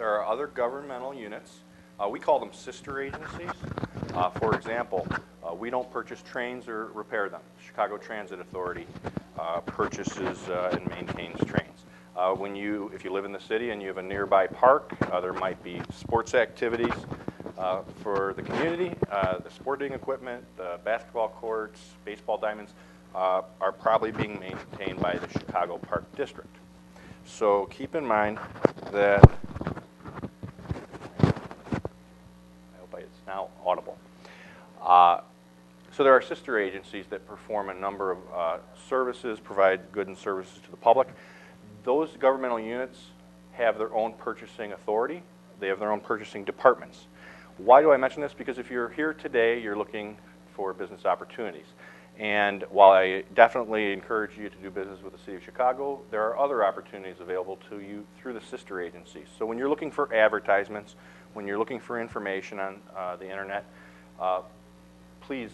There are other governmental units. We call them sister agencies. For example, we don't purchase trains or repair them. Chicago Transit Authority purchases and maintains trains. If you live in the city and you have a nearby park, there might be sports activities for the community. The sporting equipment, the basketball courts, baseball diamonds are probably being maintained by the Chicago Park District. So keep in mind that, I hope it's now audible. So there are sister agencies that perform a number of services, provide goods and services to the public. Those governmental units have their own purchasing authority. They have their own purchasing departments. Why do I mention this? Because if you're here today, you're looking for business opportunities. And while I definitely encourage you to do business with the City of Chicago, there are other opportunities available to you through the sister agencies. So when you're looking for advertisements, when you're looking for information on the internet, please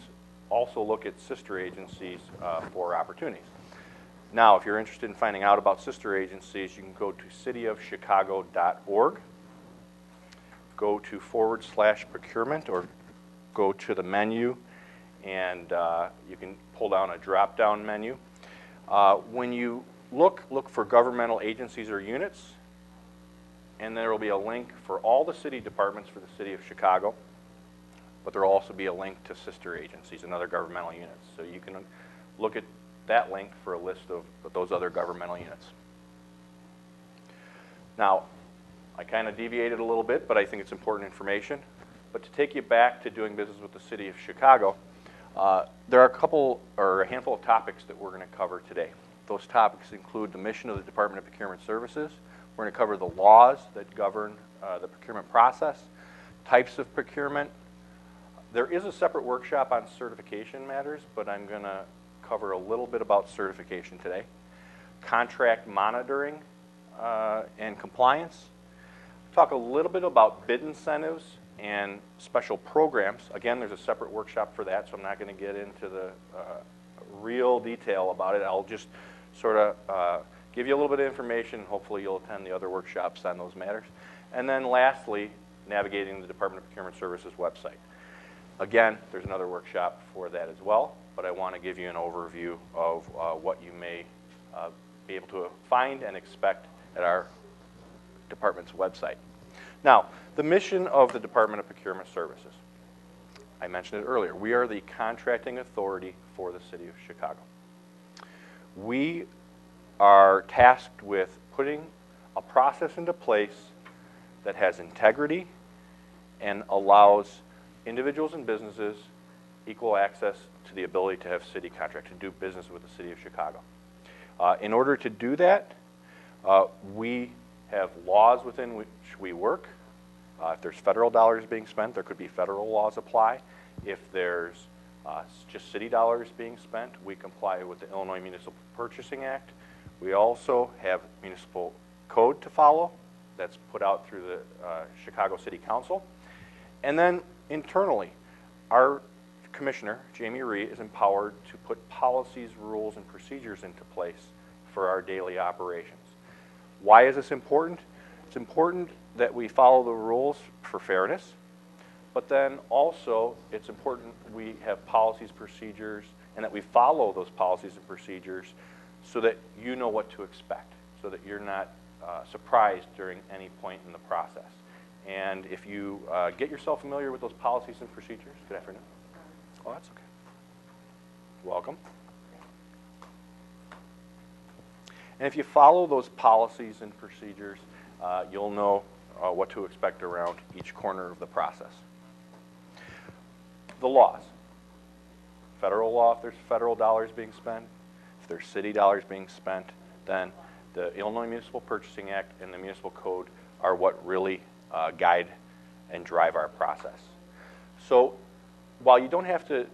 also look at sister agencies for opportunities. Now, if you're interested in finding out about sister agencies, you can go to cityofchicago.org, go to /procurement, or go to the menu, and you can pull down a drop-down menu. When you look for governmental agencies or units, and there will be a link for all the city departments for the City of Chicago, but there will also be a link to sister agencies and other governmental units. So you can look at that link for a list of those other governmental units. Now, I kind of deviated a little bit, but I think it's important information. But to take you back to doing business with the City of Chicago, there are a handful of topics that we're going to cover today. Those topics include the mission of the Department of Procurement Services. We're going to cover the laws that govern the procurement process, types of procurement. There is a separate workshop on certification matters, but I'm going to cover a little bit about certification today. Contract monitoring and compliance. Talk a little bit about bid incentives and special programs. Again, there's a separate workshop for that, so I'm not going to get into the real detail about it. I'll just sort of give you a little bit of information. Hopefully you'll attend the other workshops on those matters. And then lastly, navigating the Department of Procurement Services website. Again, there's another workshop for that as well, but I want to give you an overview of what you may be able to find and expect at our department's website. Now, the mission of the Department of Procurement Services. I mentioned it earlier. We are the contracting authority for the City of Chicago. We are tasked with putting a process into place that has integrity and allows individuals and businesses equal access to the ability to have city contract, to do business with the City of Chicago. In order to do that, we have laws within which we work. If there's federal dollars being spent, there could be federal laws apply. If there's just city dollars being spent, we comply with the Illinois Municipal Purchasing Act. We also have municipal code to follow that's put out through the Chicago City Council. And then internally, our commissioner, Jamie Rhee, is empowered to put policies, rules, and procedures into place for our daily operations. Why is this important? It's important that we follow the rules for fairness, but then also it's important we have policies, procedures, and that we follow those policies and procedures so that you know what to expect, so that you're not surprised during any point in the process. And if you get yourself familiar with those policies and procedures, good afternoon. Oh, that's okay. Welcome. And if you follow those policies and procedures, you'll know what to expect around each corner of the process. The laws. Federal law, if there's federal dollars being spent, if there's city dollars being spent, then the Illinois Municipal Purchasing Act and the Municipal Code are what really guide and drive our process. So while you don't have to,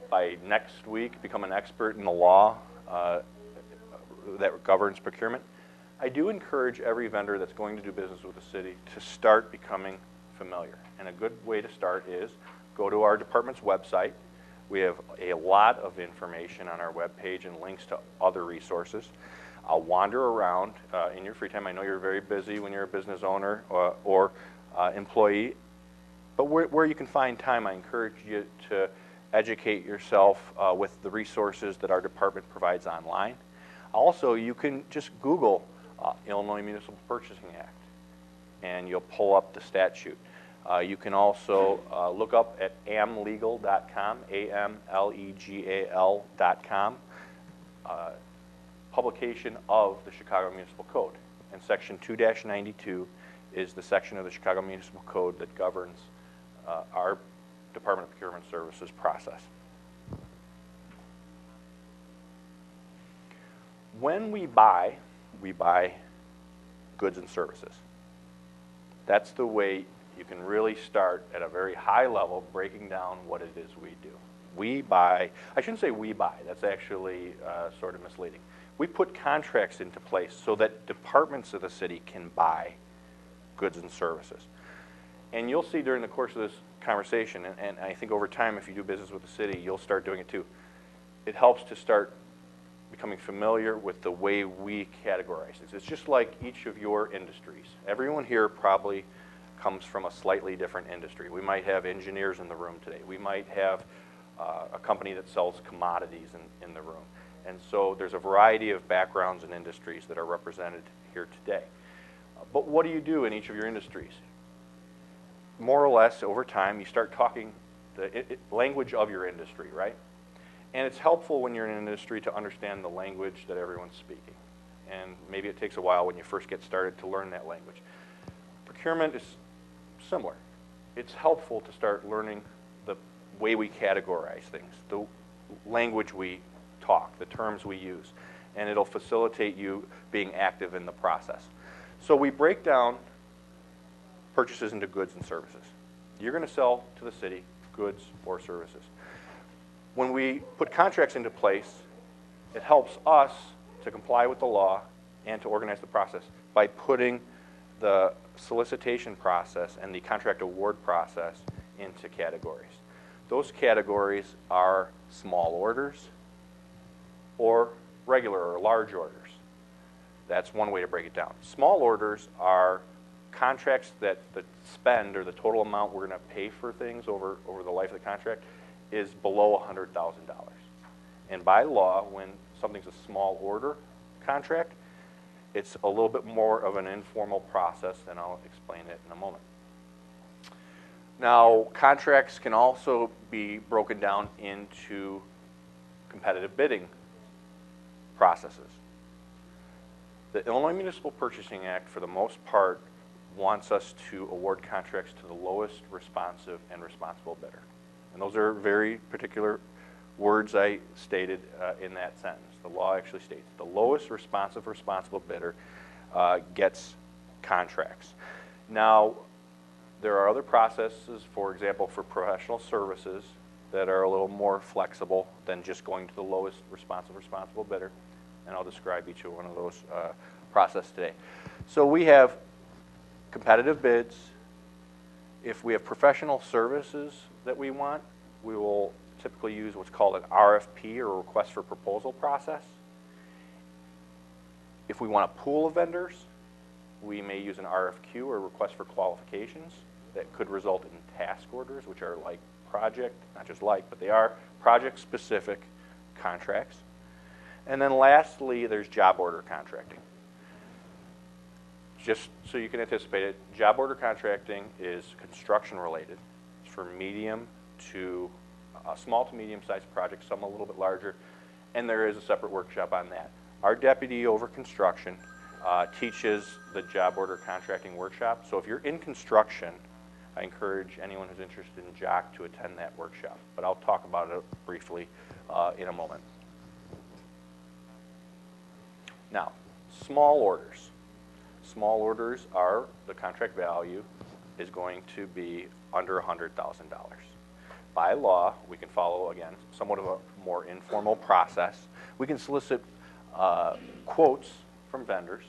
by next week, become an expert in the law that governs procurement, I do encourage every vendor that's going to do business with the city to start becoming familiar. And a good way to start is go to our department's website. We have a lot of information on our webpage and links to other resources. Wander around in your free time. I know you're very busy when you're a business owner or employee, but where you can find time, I encourage you to educate yourself with the resources that our department provides online. Also, you can just Google Illinois Municipal Purchasing Act, and you'll pull up the statute. You can also look up at amlegal.com, amlegal.com, publication of the Chicago Municipal Code. And Section 2-92 is the section of the Chicago Municipal Code that governs our Department of Procurement Services process. When we buy goods and services. That's the way you can really start at a very high level breaking down what it is we do. We buy, I shouldn't say we buy, that's actually sort of misleading. We put contracts into place so that departments of the city can buy goods and services. And you'll see during the course of this conversation, and I think over time if you do business with the city, you'll start doing it too. It helps to start becoming familiar with the way we categorize things. It's just like each of your industries. Everyone here probably comes from a slightly different industry. We might have engineers in the room today. We might have a company that sells commodities in the room. And so there's a variety of backgrounds and industries that are represented here today. But what do you do in each of your industries? More or less, over time, you start talking the language of your industry, right? And it's helpful when you're in an industry to understand the language that everyone's speaking. And maybe it takes a while when you first get started to learn that language. Procurement is similar. It's helpful to start learning the way we categorize things, the language we talk, the terms we use, and it'll facilitate you being active in the process. So we break down purchases into goods and services. You're going to sell to the city goods or services. When we put contracts into place, it helps us to comply with the law and to organize the process by putting the solicitation process and the contract award process into categories. Those categories are small orders or regular or large orders. That's one way to break it down. Small orders are contracts that the spend or the total amount we're going to pay for things over the life of the contract is below $100,000. And by law, when something's a small order contract, it's a little bit more of an informal process, and I'll explain it in a moment. Now, contracts can also be broken down into competitive bidding processes. The Illinois Municipal Purchasing Act, for the most part, wants us to award contracts to the lowest responsive and responsible bidder. And those are very particular words I stated in that sentence. The law actually states the lowest responsive responsible bidder gets contracts. Now, there are other processes, for example, for professional services that are a little more flexible than just going to the lowest responsive responsible bidder. And I'll describe each one of those processes today. So we have competitive bids. If we have professional services that we want, we will typically use what's called an RFP, or request for proposal process. If we want a pool of vendors, we may use an RFQ, or request for qualifications, that could result in task orders, which are like project, not just like, but they are project-specific contracts. And then lastly, there's job order contracting. Just so you can anticipate it, job order contracting is construction related. It's for medium to small to medium-sized projects, some a little bit larger, and there is a separate workshop on that. Our deputy over construction teaches the job order contracting workshop. So if you're in construction, I encourage anyone who's interested in JOC to attend that workshop. But I'll talk about it briefly in a moment. Now, small orders. Small orders are, the contract value is going to be under $100,000. By law, we can follow, again, somewhat of a more informal process. We can solicit quotes from vendors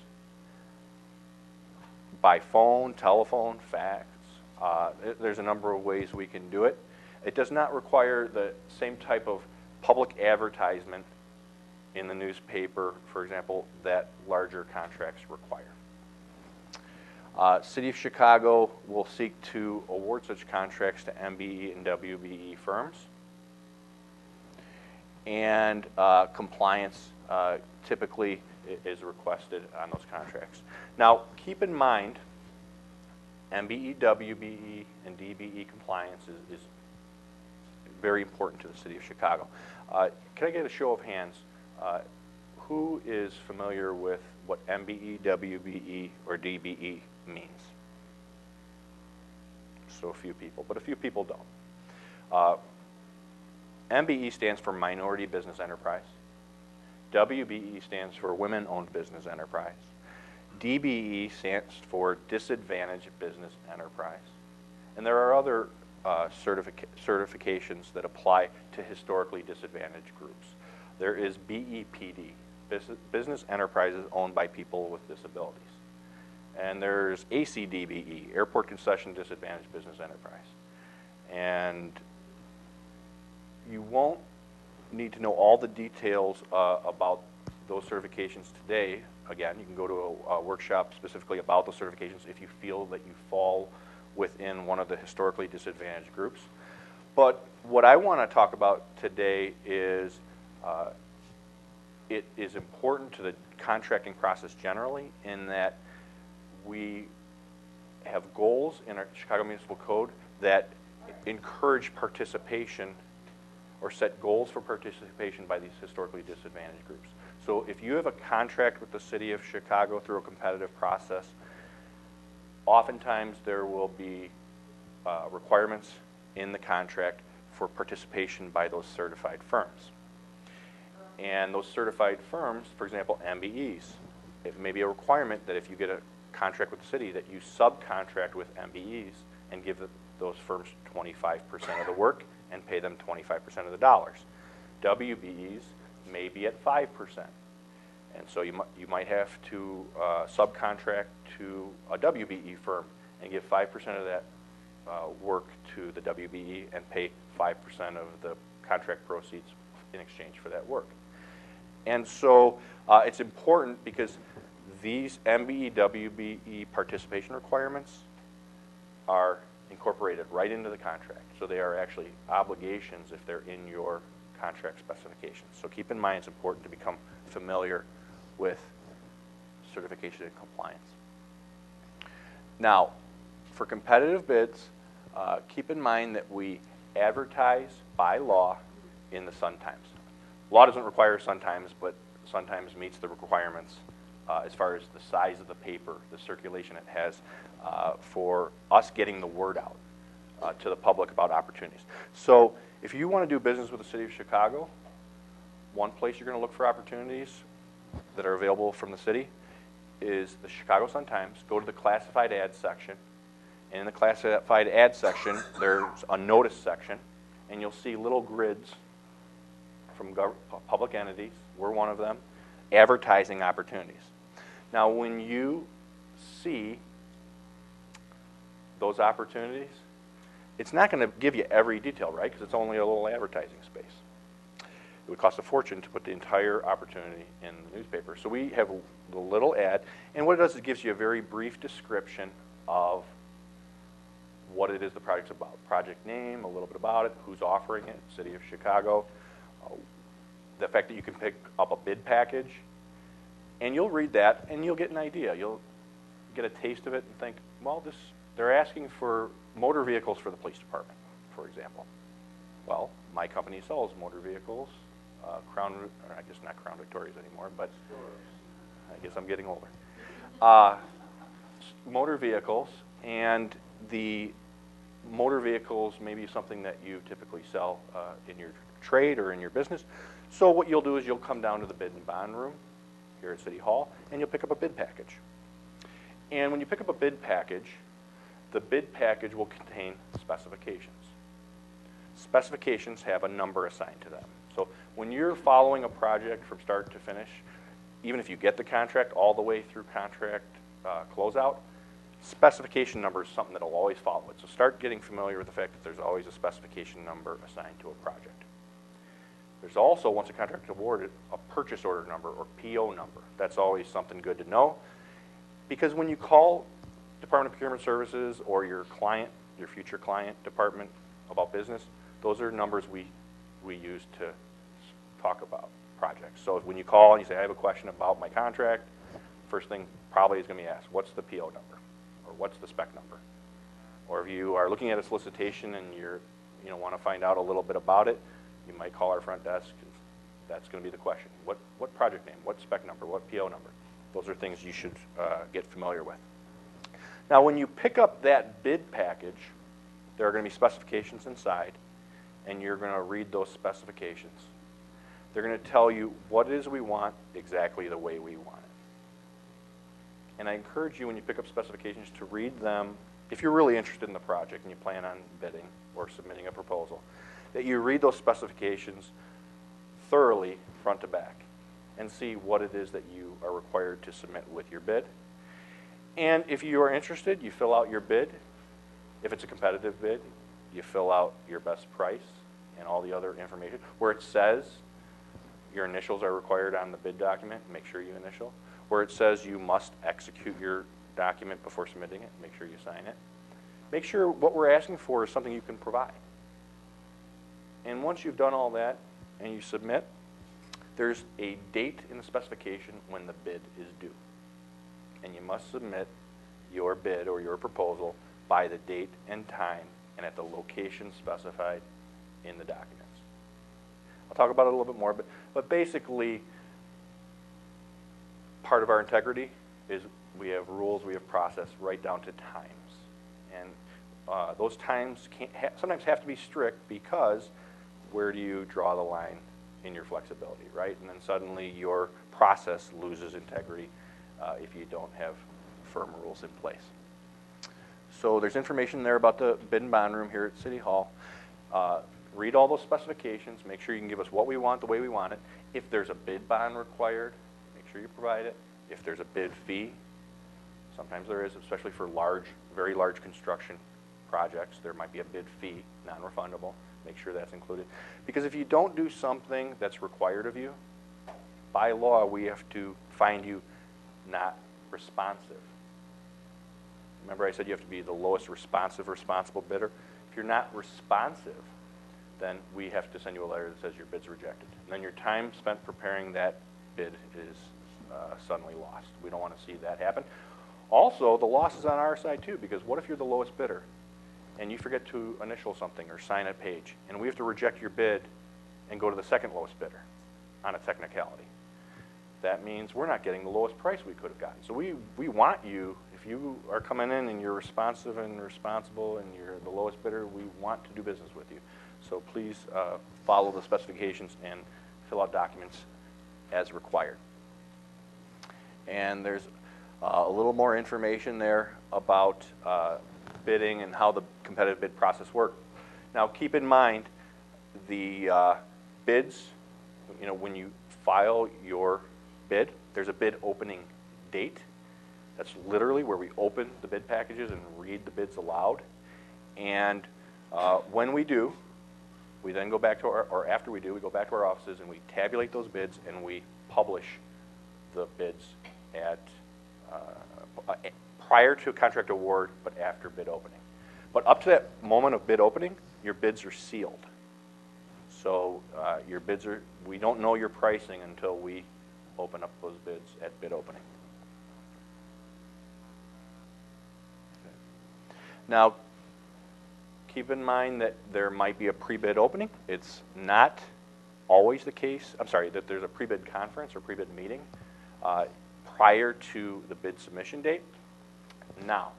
by phone, telephone, fax. There's a number of ways we can do it. It does not require the same type of public advertisement in the newspaper, for example, that larger contracts require. City of Chicago will seek to award such contracts to MBE and WBE firms. And compliance typically is requested on those contracts. Now, keep in mind, MBE, WBE, and DBE compliance is very important to the City of Chicago. Can I get a show of hands? Who is familiar with what MBE, WBE, or DBE means? So a few people, but a few people don't. MBE stands for Minority Business Enterprise. WBE stands for Women-Owned Business Enterprise. DBE stands for Disadvantaged Business Enterprise. And there are other certifications that apply to historically disadvantaged groups. There is BEPD, Business Enterprises Owned by People with Disabilities. And there's ACDBE, Airport Concession Disadvantaged Business Enterprise. And you won't need to know all the details about those certifications today. Again, you can go to a workshop specifically about those certifications if you feel that you fall within one of the historically disadvantaged groups. But what I want to talk about today is it is important to the contracting process generally in that we have goals in our Chicago Municipal Code that encourage participation or set goals for participation by these historically disadvantaged groups. So if you have a contract with the City of Chicago through a competitive process, oftentimes there will be requirements in the contract for participation by those certified firms. And those certified firms, for example, MBEs, it may be a requirement that if you get a contract with the city that you subcontract with MBEs and give those firms 25% of the work and pay them 25% of the dollars. WBEs may be at 5%. And so you might have to subcontract to a WBE firm and give 5% of that work to the WBE and pay 5% of the contract proceeds in exchange for that work. And so it's important because these MBE, WBE participation requirements are incorporated right into the contract. So they are actually obligations if they're in your contract specifications. So keep in mind it's important to become familiar with certification and compliance. Now, for competitive bids, keep in mind that we advertise by law in the Sun-Times. Law doesn't require Sun-Times, but Sun-Times meets the requirements as far as the size of the paper, the circulation it has for us getting the word out to the public about opportunities. So if you want to do business with the City of Chicago, one place you're going to look for opportunities that are available from the city is the Chicago Sun-Times. Go to the classified ads section. And in the classified ads section, there's a notice section, and you'll see little grids from public entities, we're one of them, advertising opportunities. Now, when you see those opportunities, it's not going to give you every detail, right? Because it's only a little advertising space. It would cost a fortune to put the entire opportunity in the newspaper. So we have the little ad, and what it does is it gives you a very brief description of what it is the project's about. Project name, a little bit about it, who's offering it, City of Chicago, the fact that you can pick up a bid package, and you'll read that and you'll get an idea. You'll get a taste of it and think, well, they're asking for motor vehicles for the police department, for example. Well, my company sells motor vehicles, I guess not Crown Victorias anymore, but I guess I'm getting older. Motor vehicles, and the motor vehicles may be something that you typically sell in your trade or in your business. So what you'll do is you'll come down to the bid and bond room here at City Hall, and you'll pick up a bid package. And when you pick up a bid package, the bid package will contain specifications. Specifications have a number assigned to them. So when you're following a project from start to finish, even if you get the contract all the way through contract closeout, specification number is something that will always follow it. So start getting familiar with the fact that there's always a specification number assigned to a project. There's also, once a contract is awarded, a purchase order number or PO number. That's always something good to know, because when you call Department of Procurement Services or your client, your future client department about business, those are numbers we use to talk about projects. So when you call and you say, I have a question about my contract, first thing probably is going to be asked, what's the PO number? Or what's the spec number? Or if you are looking at a solicitation and want to find out a little bit about it, you might call our front desk. That's going to be the question. What project name? What spec number? What PO number? Those are things you should get familiar with. Now, when you pick up that bid package, there are going to be specifications inside, and you're going to read those specifications. They're going to tell you what it is we want exactly the way we want it. And I encourage you, when you pick up specifications, to read them. If you're really interested in the project and you plan on bidding or submitting a proposal, that you read those specifications thoroughly front to back and see what it is that you are required to submit with your bid. And if you are interested, you fill out your bid. If it's a competitive bid, you fill out your best price and all the other information. Where it says your initials are required on the bid document, make sure you initial. Where it says you must execute your document before submitting it, make sure you sign it. Make sure what we're asking for is something you can provide. And once you've done all that and you submit, there's a date in the specification when the bid is due. And you must submit your bid or your proposal by the date and time and at the location specified in the documents. I'll talk about it a little bit more, but basically, part of our integrity is we have rules, we have process, right down to times. And those times sometimes have to be strict, because where do you draw the line in your flexibility, right? And then suddenly your process loses integrity if you don't have firm rules in place. So there's information there about the bid and bond room here at City Hall. Read all those specifications, make sure you can give us what we want the way we want it. If there's a bid bond required, make sure you provide it. If there's a bid fee, sometimes there is, especially for very large construction projects, there might be a bid fee, non-refundable. Make sure that's included. Because if you don't do something that's required of you, by law, we have to find you not responsive. Remember I said you have to be the lowest responsible bidder? If you're not responsive, then we have to send you a letter that says your bid's rejected. And then your time spent preparing that bid is suddenly lost. We don't want to see that happen. Also, the loss is on our side too, because what if you're the lowest bidder and you forget to initial something or sign a page, and we have to reject your bid and go to the second lowest bidder on a technicality? That means we're not getting the lowest price we could have gotten. So we want you, if you are coming in and you're responsive and responsible and you're the lowest bidder, we want to do business with you. So please follow the specifications and fill out documents as required. And there's a little more information there about bidding and how the competitive bid process works. Now keep in mind the bids, when you file your bid, there's a bid opening date. That's literally where we open the bid packages and read the bids aloud. And when we do, we then go back to or after we do, we go back to our offices and we tabulate those bids and we publish the bids at prior to contract award, but after bid opening. But up to that moment of bid opening, your bids are sealed. So your bids we don't know your pricing until we open up those bids at bid opening. Okay. Now, keep in mind that there might be a pre-bid opening. It's not always the case. I'm sorry, that there's a pre-bid conference or pre-bid meeting prior to the bid submission date. Now,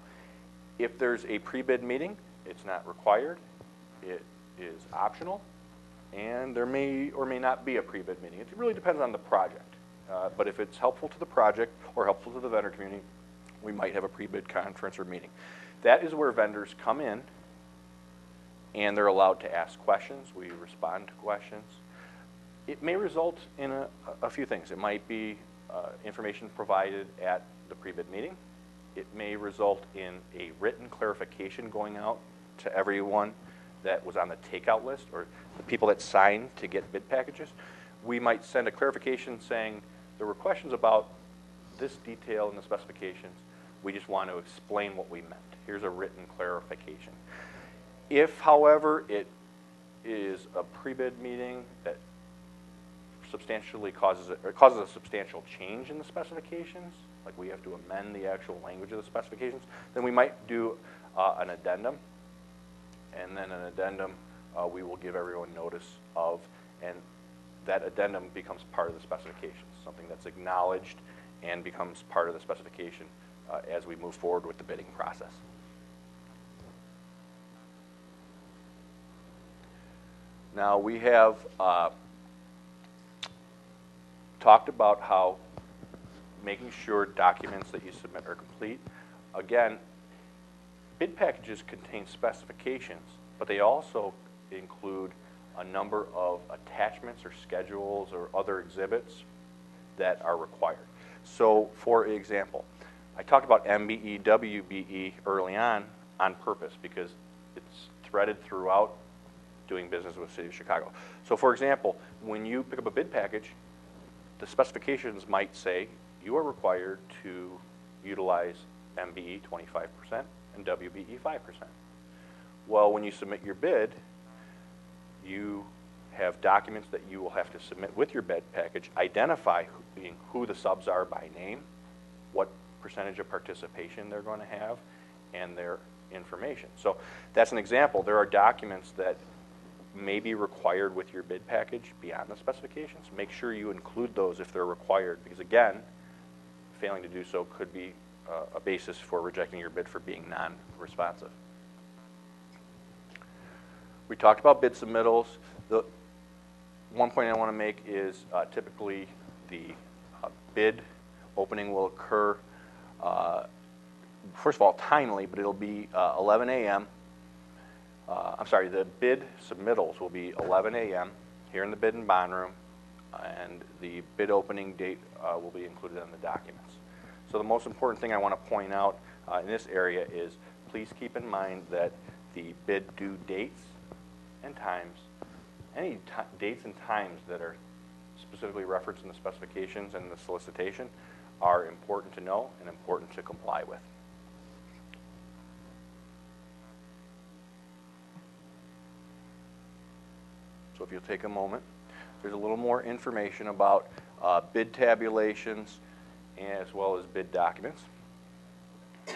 if there's a pre-bid meeting, it's not required. It is optional, and there may or may not be a pre-bid meeting. It really depends on the project. But if it's helpful to the project or helpful to the vendor community, we might have a pre-bid conference or meeting. That is where vendors come in and they're allowed to ask questions. We respond to questions. It may result in a few things. It might be information provided at the pre-bid meeting. It may result in a written clarification going out to everyone that was on the takeout list, or the people that signed to get bid packages, we might send a clarification saying there were questions about this detail in the specifications. We just want to explain what we meant. Here's a written clarification. If, however, it is a pre-bid meeting that substantially causes a substantial change in the specifications, like we have to amend the actual language of the specifications, then we might do an addendum, and then an addendum we will give everyone notice of, and that addendum becomes part of the specifications, something that's acknowledged and becomes part of the specification as we move forward with the bidding process. Now we have talked about how making sure documents that you submit are complete. Again, bid packages contain specifications, but they also include a number of attachments or schedules or other exhibits that are required. So, for example, I talked about MBE, WBE early on purpose because it's threaded throughout doing business with the City of Chicago. So, for example, when you pick up a bid package, the specifications might say you are required to utilize MBE 25% and WBE 5%. Well, when you submit your bid, you have documents that you will have to submit with your bid package, identify who the subs are by name, what percentage of participation they're going to have, and their information. So that's an example. There are documents that may be required with your bid package beyond the specifications. Make sure you include those if they're required, because again, failing to do so could be a basis for rejecting your bid for being non-responsive. We talked about bid submittals. The one point I want to make is typically the bid opening will occur, first of all, timely, but it'll be 11 a.m. I'm sorry, the bid submittals will be 11 a.m. here in the bid and bond room, and the bid opening date will be included in the documents. So the most important thing I want to point out in this area is please keep in mind that the bid due dates and times, any dates and times that are specifically referenced in the specifications and the solicitation are important to know and important to comply with. So if you'll take a moment, there's a little more information about bid tabulations as well as bid documents. Okay.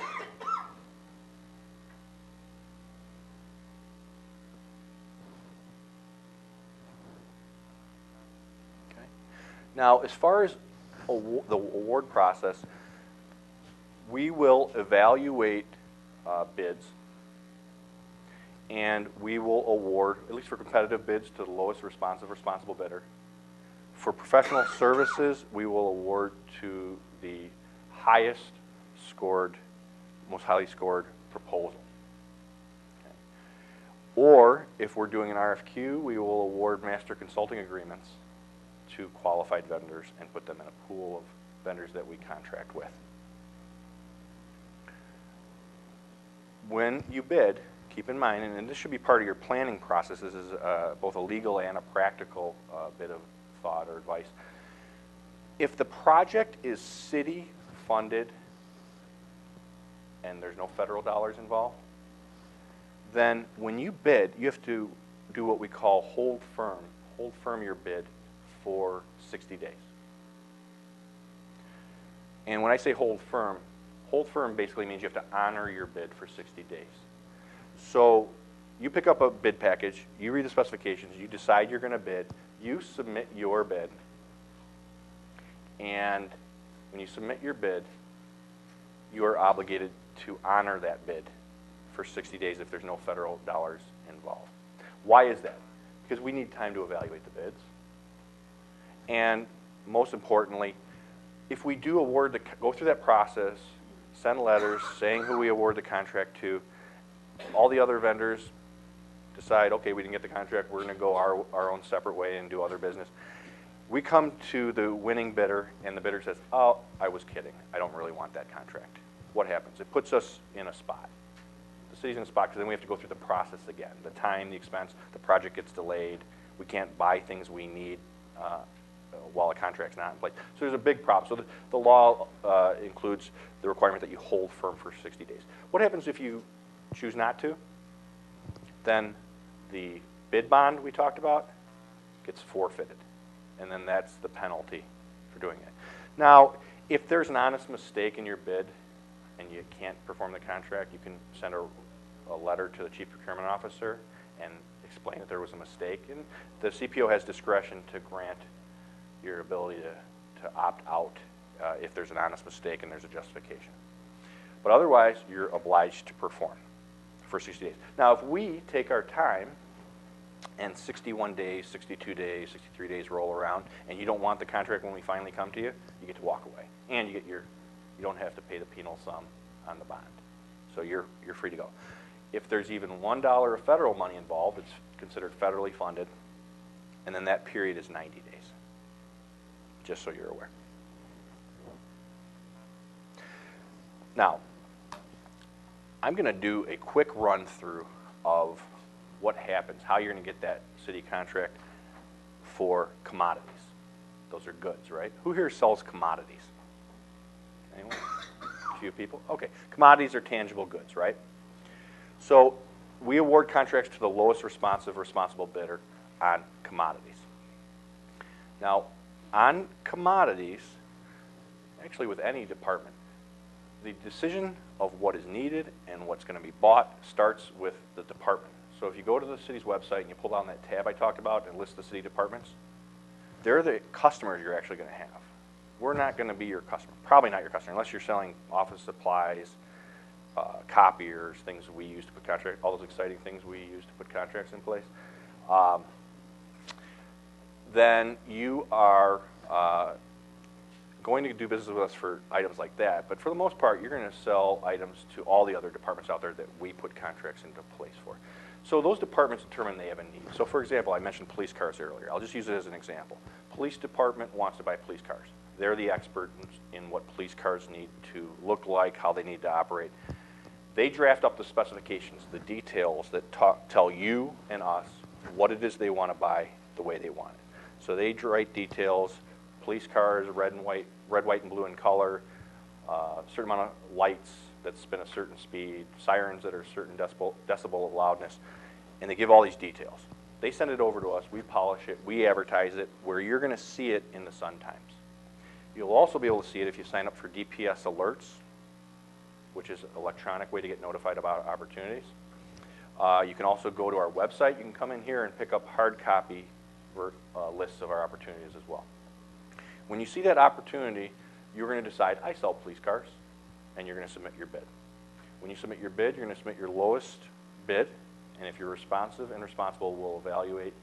Now, as far as the award process, we will evaluate bids, and we will award, at least for competitive bids, to the lowest responsible bidder. For professional services, we will award to the highest scored, most highly scored proposal. Okay. Or if we're doing an RFQ, we will award master consulting agreements to qualified vendors and put them in a pool of vendors that we contract with. When you bid, keep in mind, and this should be part of your planning process, this is both a legal and a practical bit of thought or advice. If the project is city funded and there's no federal dollars involved, then when you bid, you have to do what we call hold firm your bid for 60 days. And when I say hold firm basically means you have to honor your bid for 60 days. So you pick up a bid package, you read the specifications, you decide you're going to bid, you submit your bid, and when you submit your bid, you are obligated to honor that bid for 60 days if there's no federal dollars involved. Why is that? Because we need time to evaluate the bids. And most importantly, if we do go through that process, send letters saying who we award the contract to, all the other vendors decide, okay, we didn't get the contract, we're going to go our own separate way and do other business. We come to the winning bidder, and the bidder says, oh, I was kidding. I don't really want that contract. What happens? It puts us in a spot. The city's in a spot, because then we have to go through the process again. The time, the expense, the project gets delayed. We can't buy things we need while a contract's not in place. So there's a big problem. So the law includes the requirement that you hold firm for 60 days. What happens if you choose not to? Then the bid bond we talked about gets forfeited. And then that's the penalty for doing it. Now, if there's an honest mistake in your bid and you can't perform the contract, you can send a letter to the chief procurement officer and explain that there was a mistake. And the CPO has discretion to grant your ability to opt out if there's an honest mistake and there's a justification. But otherwise, you're obliged to perform for 60 days. Now, if we take our time and 61 days, 62 days, 63 days roll around, and you don't want the contract when we finally come to you, you get to walk away. And you don't have to pay the penal sum on the bond. So you're free to go. If there's even $1 of federal money involved, it's considered federally funded, and then that period is 90 days, just so you're aware. Now, I'm going to do a quick run through of what happens, how you're going to get that city contract for commodities. Those are goods, right? Who here sells commodities? Anyone? A few people? Okay. Commodities are tangible goods, right? So we award contracts to the lowest responsible bidder on commodities. Now, on commodities, actually with any department, the decision of what is needed and what's going to be bought starts with the department. So if you go to the city's website and you pull down that tab I talked about and list the city departments, they're the customers you're actually going to have. We're not going to be your customer, probably not your customer, unless you're selling office supplies, copiers, things we use to put contracts, all those exciting things we use to put contracts in place. Then you are going to do business with us for items like that, but for the most part, you're going to sell items to all the other departments out there that we put contracts into place for. So those departments determine they have a need. So for example, I mentioned police cars earlier. I'll just use it as an example. Police department wants to buy police cars. They're the expert in what police cars need to look like, how they need to operate. They draft up the specifications, the details that tell you and us what it is they want to buy the way they want it. So they write details, police cars, red, white, and blue in color, a certain amount of lights that spin a certain speed, sirens that are a certain decibel of loudness, and they give all these details. They send it over to us, we polish it, we advertise it, where you're going to see it in the Sun Times. You'll also be able to see it if you sign up for DPS alerts, which is an electronic way to get notified about opportunities. You can also go to our website. You can come in here and pick up hard copy lists of our opportunities as well. When you see that opportunity, you're going to decide, I sell police cars, and you're going to submit your bid. When you submit your bid, you're going to submit your lowest bid, and if you're responsive and responsible, we'll evaluate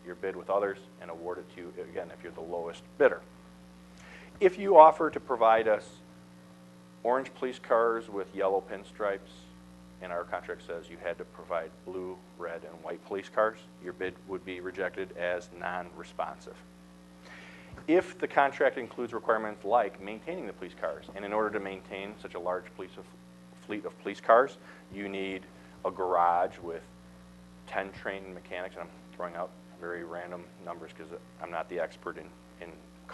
your bid with others and award it to you, again, if you're the lowest bidder. If you offer to provide us orange police cars with yellow pinstripes, and our contract says you had to provide blue, red, and white police cars, your bid would be rejected as non-responsive. If the contract includes requirements like maintaining the police cars, and in order to maintain such a large fleet of police cars, you need a garage with 10 trained mechanics, and I'm throwing out very random numbers because I'm not the expert in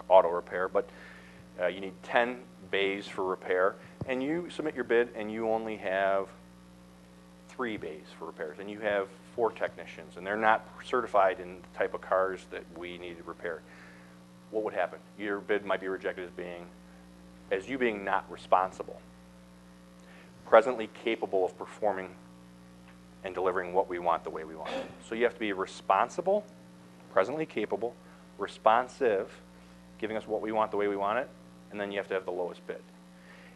auto repair, but you need 10 bays for repair, and you submit your bid and you only have 3 bays for repairs, and you have 4 technicians, and they're not certified in the type of cars that we need to repair. What would happen? Your bid might be rejected as you being not responsible, presently capable of performing and delivering what we want the way we want it. So you have to be responsible, presently capable, responsive, giving us what we want the way we want it, and then you have to have the lowest bid.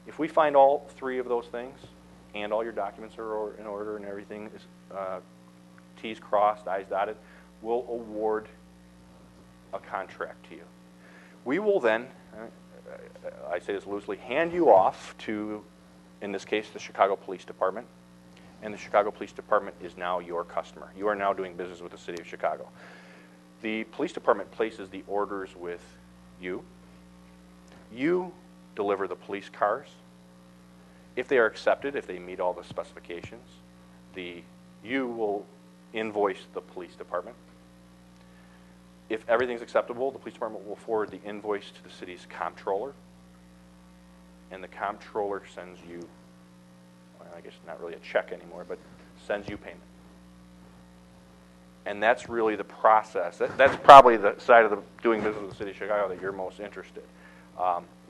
If we find all 3 of those things, and all your documents are in order and everything is T's crossed, I's dotted, we'll award a contract to you. We will then, I say this loosely, hand you off to, in this case, the Chicago Police Department, and the Chicago Police Department is now your customer. You are now doing business with the City of Chicago. The police department places the orders with you. You deliver the police cars. If they are accepted, if they meet all the specifications, you will invoice the police department. If everything's acceptable, the police department will forward the invoice to the city's comptroller, and the comptroller sends you, well, I guess not really a check anymore, but sends you payment. And that's really the process. That's probably the side of doing business with the city of Chicago that you're most interested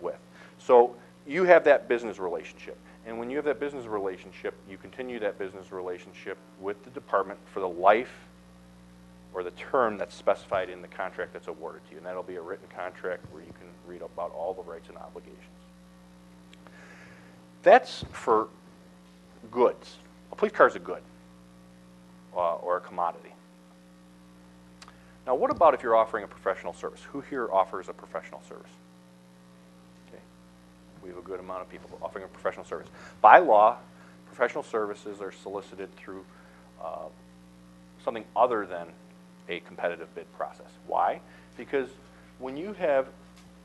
with. So you have that business relationship. And when you have that business relationship, you continue that business relationship with the department for the life or the term that's specified in the contract that's awarded to you. And that'll be a written contract where you can read about all the rights and obligations. That's for goods. A police car is a good or a commodity. Now, what about if you're offering a professional service? Who here offers a professional service? Okay. We have a good amount of people offering a professional service. By law, professional services are solicited through something other than a competitive bid process. Why? Because when you have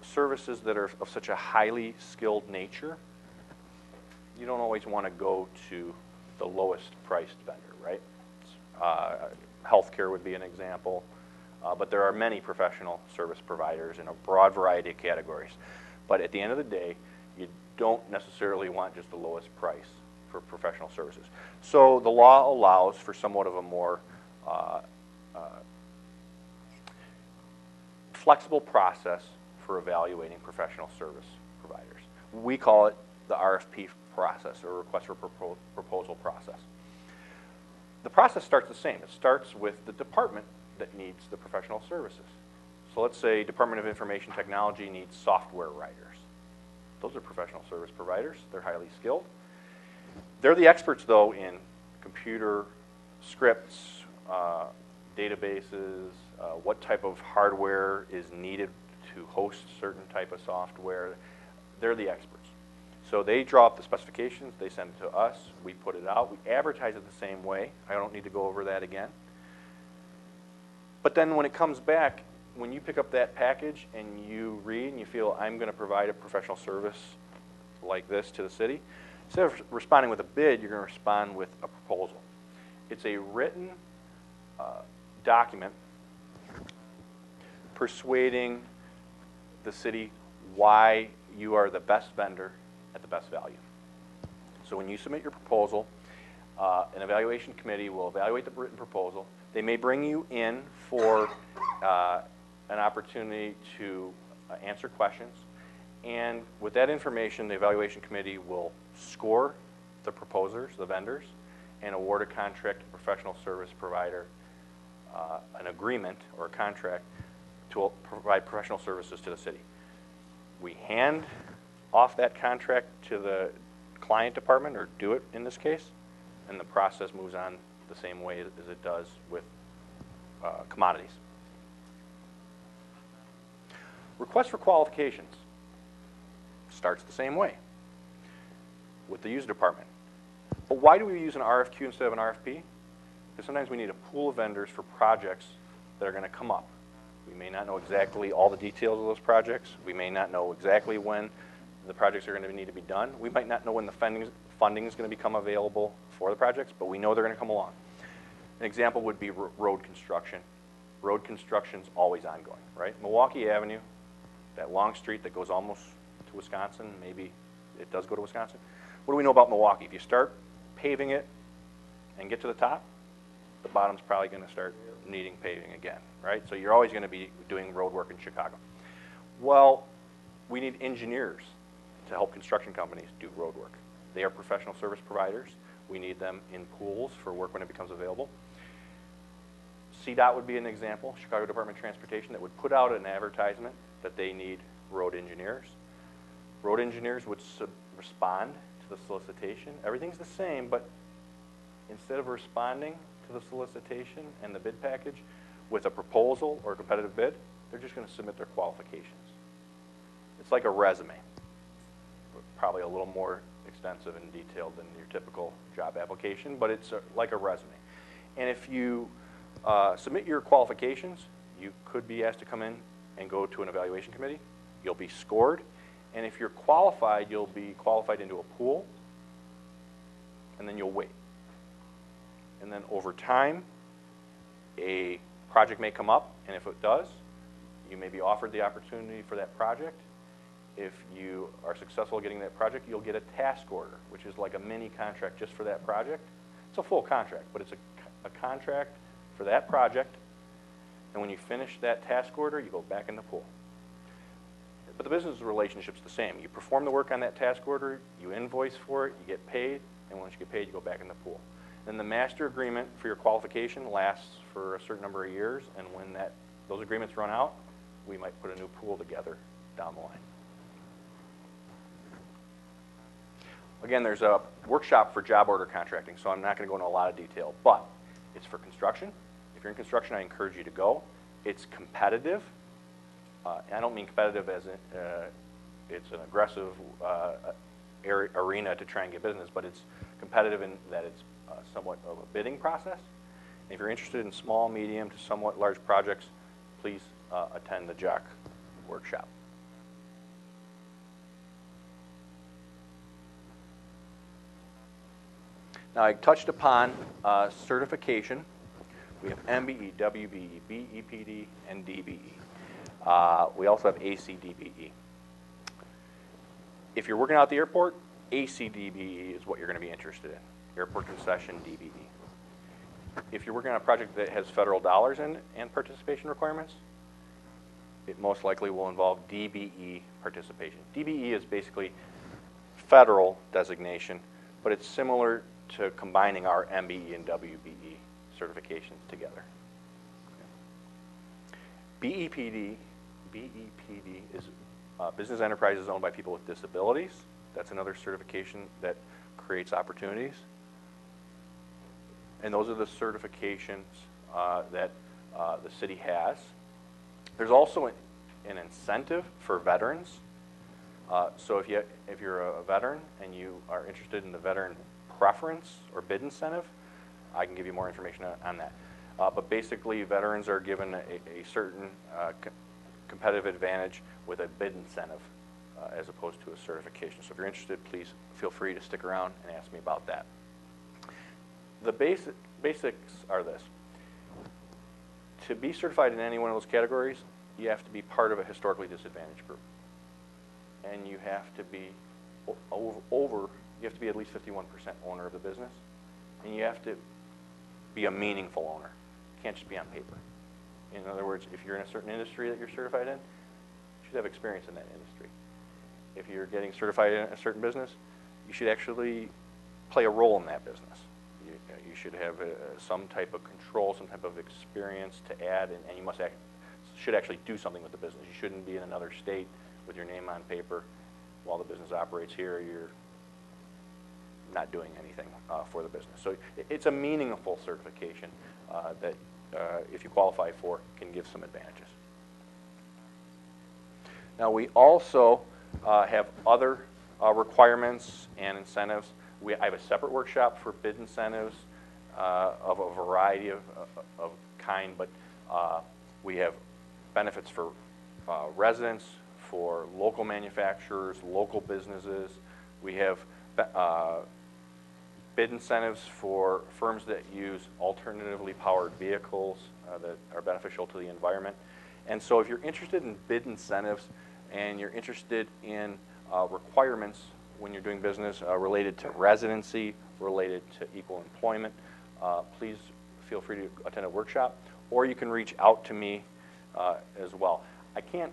services that are of such a highly skilled nature, you don't always want to go to the lowest priced vendor, right? Healthcare would be an example. But there are many professional service providers in a broad variety of categories. But at the end of the day, you don't necessarily want just the lowest price for professional services. So the law allows for somewhat of a more flexible process for evaluating professional service providers. We call it the RFP process, or request for proposal process. The process starts the same. It starts with the department that needs the professional services. So let's say Department of Information Technology needs software writers. Those are professional service providers. They're highly skilled. They're the experts, though, in computer scripts, databases, what type of hardware is needed to host certain type of software. They're the experts. So they draw up the specifications, they send it to us, we put it out, we advertise it the same way. I don't need to go over that again. But then when it comes back, when you pick up that package and you read and you feel, I'm going to provide a professional service like this to the city, instead of responding with a bid, you're going to respond with a proposal. It's a written document persuading the city why you are the best vendor at the best value. So when you submit your proposal, an evaluation committee will evaluate the written proposal. They may bring you in for an opportunity to answer questions. And with that information, the evaluation committee will score the proposers, the vendors, and award a contract to a professional service provider, an agreement or a contract to provide professional services to the city. We hand off that contract to the client department, or do it in this case, and the process moves on the same way as it does with commodities. Request for qualifications starts the same way with the user department. But why do we use an RFQ instead of an RFP? Because sometimes we need a pool of vendors for projects that are going to come up. We may not know exactly all the details of those projects. We may not know exactly when the projects are going to need to be done. We might not know when the funding is going to become available for the projects, but we know they're going to come along. An example would be road construction. Road construction's always ongoing, right? Milwaukee Avenue, that long street that goes almost to Wisconsin, maybe it does go to Wisconsin. What do we know about Milwaukee? If you start paving it and get to the top, the bottom's probably going to start needing paving again, right? So you're always going to be doing road work in Chicago. Well, we need engineers to help construction companies do road work. They are professional service providers. We need them in pools for work when it becomes available. CDOT would be an example, Chicago Department of Transportation, that would put out an advertisement that they need road engineers. Road engineers would respond to the solicitation. Everything's the same, but instead of responding to the solicitation and the bid package with a proposal or a competitive bid, they're just going to submit their qualifications. It's like a resume, but probably a little more extensive and detailed than your typical job application, but it's like a resume. And if you submit your qualifications, you could be asked to come in and go to an evaluation committee. You'll be scored, and if you're qualified, you'll be qualified into a pool, and then you'll wait. and then over time, a project may come up, and if it does, you may be offered the opportunity for that project. If you are successful getting that project, you'll get a task order, which is like a mini contract just for that project. It's a full contract, but it's a contract for that project, and when you finish that task order, you go back in the pool. But the business relationship's the same. You perform the work on that task order, you invoice for it, you get paid, and once you get paid, you go back in the pool. Then the master agreement for your qualification lasts for a certain number of years, and when those agreements run out, we might put a new pool together down the line. Again, there's a workshop for job order contracting, so I'm not going to go into a lot of detail, but it's for construction. If you're in construction, I encourage you to go. It's competitive. I don't mean competitive as it's an aggressive arena to try and get business, but it's competitive in that it's somewhat of a bidding process. And if you're interested in small, medium to somewhat large projects, please attend the JOC workshop. Now, I touched upon certification. We have MBE, WBE, BEPD, and DBE. We also have ACDBE. If you're working out at the airport, ACDBE is what you're going to be interested in. Airport concession, DBE. If you're working on a project that has federal dollars in and participation requirements, it most likely will involve DBE participation. DBE is basically federal designation, but it's similar to combining our MBE and WBE certifications together. BEPD is business enterprises owned by people with disabilities. That's another certification that creates opportunities. And those are the certifications that the city has. There's also an incentive for veterans. So if you're a veteran and you are interested in the veteran preference or bid incentive, I can give you more information on that. But basically, veterans are given a certain competitive advantage with a bid incentive as opposed to a certification. So if you're interested, please feel free to stick around and ask me about that. The basics are this. To be certified in any one of those categories, you have to be part of a historically disadvantaged group. And you have to be you have to be at least 51% owner of the business. And you have to be a meaningful owner. You can't just be on paper. In other words, if you're in a certain industry that you're certified in, you should have experience in that industry. If you're getting certified in a certain business, you should actually play a role in that business. You should have some type of control, some type of experience to add, and you should actually do something with the business. You shouldn't be in another state with your name on paper while the business operates here. You're not doing anything for the business. So it's a meaningful certification that, if you qualify for, can give some advantages. Now, we also have other requirements and incentives. I have a separate workshop for bid incentives of a variety of kind, but we have benefits for residents, for local manufacturers, local businesses. We have bid incentives for firms that use alternatively powered vehicles that are beneficial to the environment. And so if you're interested in bid incentives and you're interested in requirements when you're doing business related to residency, related to equal employment, please feel free to attend a workshop, or you can reach out to me as well. I can't,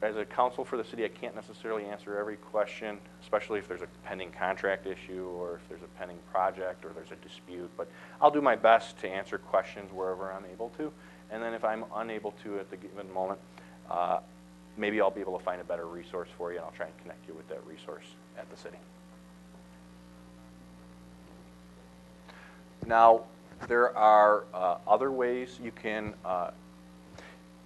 as a counsel for the city, I can't necessarily answer every question, especially if there's a pending contract issue or if there's a pending project or there's a dispute, but I'll do my best to answer questions wherever I'm able to, and then if I'm unable to at the given moment, maybe I'll be able to find a better resource for you, and I'll try and connect you with that resource at the city. Now, there are other ways you can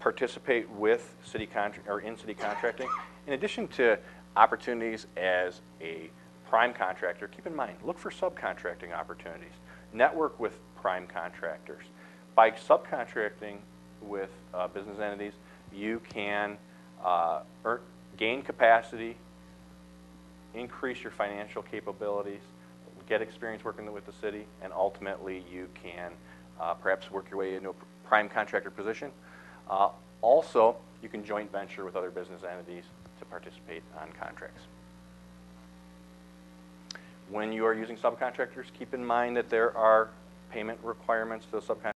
participate with in city contracting. In addition to opportunities as a prime contractor, keep in mind, look for subcontracting opportunities. Network with prime contractors. By subcontracting with business entities, you can gain capacity, increase your financial capabilities, get experience working with the city, and ultimately you can perhaps work your way into a prime contractor position. Also, you can joint venture with other business entities to participate on contracts. When you are using subcontractors, keep in mind that there are payment requirements to the subcontractors.